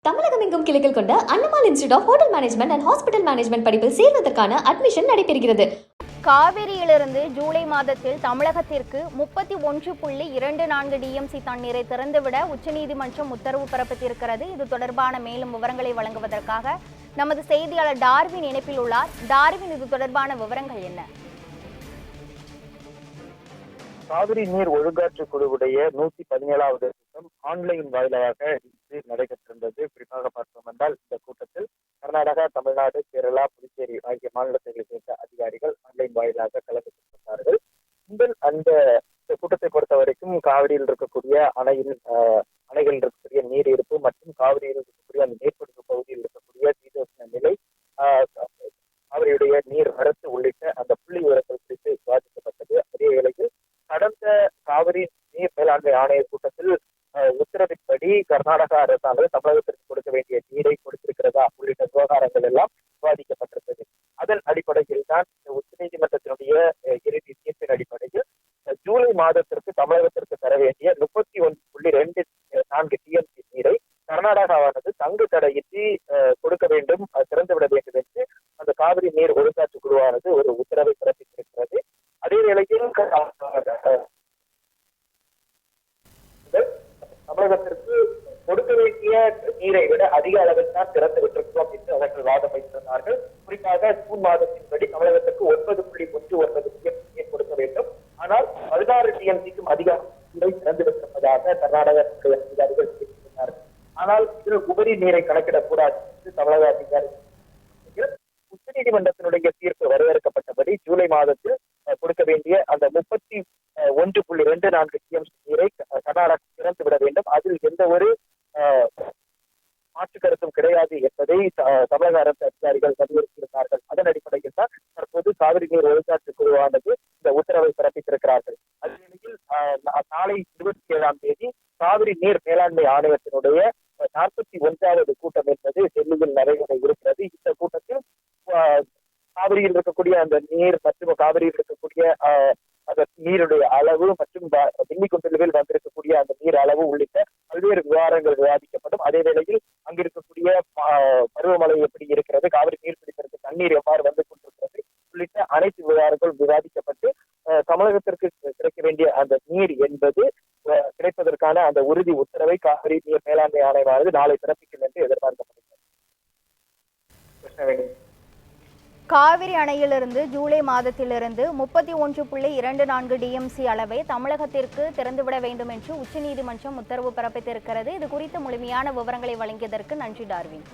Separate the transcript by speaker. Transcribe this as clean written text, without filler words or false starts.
Speaker 1: தமிழகம் எங்கும் கிளைகள் கொண்ட Annamal institute of hotel management and hospital management படிப்பில் சேர்வதற்கான அட்மிஷன் நடைபெறுகிறது.
Speaker 2: காவிரியிலிருந்து ஜூலை மாதத்தில் தமிழகத்திற்கு 31.24 டிஎம்சி தண்ணீரை திறந்துவிட உச்சநீதிமன்றம் உத்தரவு பிறப்பித்திருக்கிறது. இது தொடர்பான மேலும் விவரங்களை வழங்குவதற்காக நமது செய்தியாளர் டார்வின் இணைப்பில் உள்ளார். டார்வின், இது தொடர்பான விவரங்கள் என்ன?
Speaker 3: காவிரி நீர் ஒழுங்காற்று குழுவுடைய 117வது கூட்டம் ஆன்லைன் வாயிலாக இன்று நடைபெற்றிருந்தது. குறிப்பாக பார்த்தோம் என்றால் இந்த கூட்டத்தில் கர்நாடகா, தமிழ்நாடு, கேரளா, புதுச்சேரி ஆகிய மாநிலங்களை சேர்ந்த அதிகாரிகள் ஆன்லைன் வாயிலாக கலந்து கொண்டிருந்தார்கள். அந்த கூட்டத்தை பொறுத்த வரைக்கும் காவிரியில் இருக்கக்கூடிய அணைகளில் இருக்கக்கூடிய நீர் இருப்பு மற்றும் காவிரியில் இருக்கக்கூடிய அந்த நீர்பிடிப்பு பகுதியில் இருக்கக்கூடிய சீதோஷ்ண நிலை, காவிரியுடைய நீர் வரத்து உள்ளிட்ட அந்த புள்ளி விவரங்கள் குறித்து விவாதிக்கப்பட்டது. அதே வேளையில் கடந்த காவிரி நீர் மேலாண்மை ஆணைய கூட்டத்தில் உத்தரவின்படி கர்நாடகா அரசாங்கம் தமிழகத்திற்கு கொடுக்க வேண்டிய நீரை கொடுத்திருக்கிறதா உள்ளிட்ட விவகாரங்கள் எல்லாம் விவாதிக்கப்பட்டிருந்தது. அதன் அடிப்படையில் தான் உச்சநீதிமன்றத்தினுடைய இறுதி தீர்ப்பின் அடிப்படையில் ஜூலை மாதத்திற்கு தமிழகத்திற்கு தர வேண்டிய 31.24 டிஎம்சி நீரை கர்நாடகாவானது தங்கு தடையின்றி கொடுக்க வேண்டும், திறந்துவிட வேண்டும் என்று அந்த காவிரி நீர் ஒழுங்காற்று குழுவானது ஒரு உத்தரவை பிறப்பித்திருக்கிறது. அதே வேளையில் தமிழகத்திற்கு கொடுக்க வேண்டிய நீரை விட அதிக அளவில் தான் திறந்து விட்டிருக்கிறோம் என்று அவர்கள் வாதம் வைத்திருந்தார்கள். குறிப்பாக ஜூன் மாதத்தின்படி தமிழகத்திற்கு 9.19 டிஎம்சி கொடுக்க வேண்டும். ஆனால் 16 டிஎம்சிக்கும் அதிக நீரை திறந்து விட்டிருப்பதாக கர்நாடக அதிகாரிகள் தெரிவித்திருந்தார்கள். ஆனால் இதில் உபரி நீரை கணக்கிடக்கூடாது என்று தமிழக அதிகாரிகள் உச்சநீதிமன்றத்தினுடைய தீர்ப்பு வரவேற்கப்பட்டபடி ஜூலை மாதத்தில் கொடுக்க வேண்டிய அந்த 31.24 டிஎம்சி நீரை கர்நாடகா திறந்து விட வேண்டும். அதில் எந்த ஒரு மாற்று கருத்தும் கிடையாது என்பதை தமிழக அரசு அதிகாரிகள் வலியுறுத்தியிருந்தார்கள். அதன் அடிப்படையில் தான் தற்போது காவிரி நீர் ஒழுங்காற்று குழுவானது இந்த உத்தரவை பிறப்பித்திருக்கிறார்கள். அதேவேளையில் நாளை 27ஆம் தேதி காவிரி நீர் மேலாண்மை ஆணையத்தினுடைய 41வது கூட்டம் என்பது டெல்லியில் நடைபெற இருக்கிறது. இந்த கூட்டத்தில் காவிரியில் இருக்கக்கூடிய அந்த நீர் மற்றும் காவிரியில் இருக்கக்கூடிய அந்த நீருடைய அளவு மற்றும் வெள்ளிக்குண்டிலுவில் வந்திருக்கக்கூடிய அந்த நீர் அளவு உள்ளிட்ட பல்வேறு விவகாரங்கள் விவாதிக்கப்படும். அதே வேளையில் அங்கிருக்கக்கூடிய பருவமழை எப்படி இருக்கிறது, காவிரி நீர் பிடிப்பதற்கு தண்ணீர் எவ்வாறு வந்து கொண்டிருக்கிறது உள்ளிட்ட அனைத்து விவகாரங்களும் விவாதிக்கப்பட்டு தமிழகத்திற்கு கிடைக்க வேண்டிய அந்த நீர் என்பது கிடைப்பதற்கான அந்த உறுதி உத்தரவை காவிரி நீர் மேலாண்மை ஆணையமானது நாளை பிறப்பிக்கும் என்று எதிர்பார்க்கப்படுகிறது.
Speaker 2: காவிரி அணையிலிருந்து ஜூலை மாதத்திலிருந்து 31.24 டிஎம்சி அளவை தமிழகத்திற்கு திறந்துவிட வேண்டும் என்று உச்சநீதிமன்றம் உத்தரவு பிறப்பித்திருக்கிறது. இது குறித்து முழுமையான விவரங்களை வழங்கியதற்கு நன்றி டார்வின்.